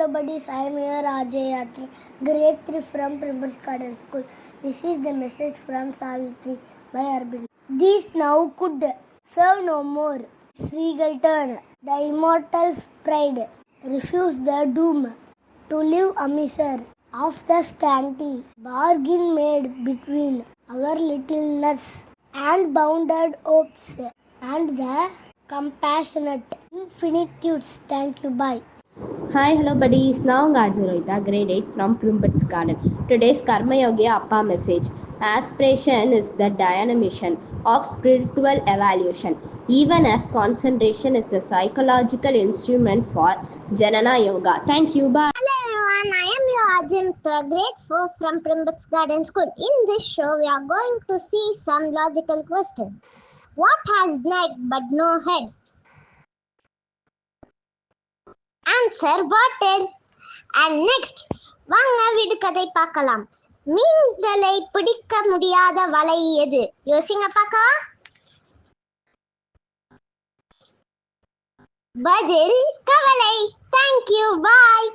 hello buddies. I am your Ajay Yatri, grade 3 from Primrose Garden School. This is the message from Savitri by Arvind. These now could serve no more. Regal turn, the immortal's pride, refuse the doom to live a miser of the scanty bargain made between our littleness and bounded hopes and the compassionate infinitudes. Thank you. Bye. Hi, hello buddies. Now Gajuroita, grade 8 from Plumbers Garden. Today's Karma Yogi Appa message. Aspiration is the dynamism of spiritual evolution, even as concentration is the psychological instrument for Jnana Yoga. Thank you. Bye. Hello everyone, I am your Ajay, grade 4 from Primrose Garden School. In this show, we are going to see some logical questions. What has neck but no head? Answer bottle. And next, வாங்க விடுகதை பார்க்கலாம். மீன்களை பிடிக்க முடியாத வலை எது? யோசிங்க பார்க்கலாம். பதில் கவலை. Thank you. Bye.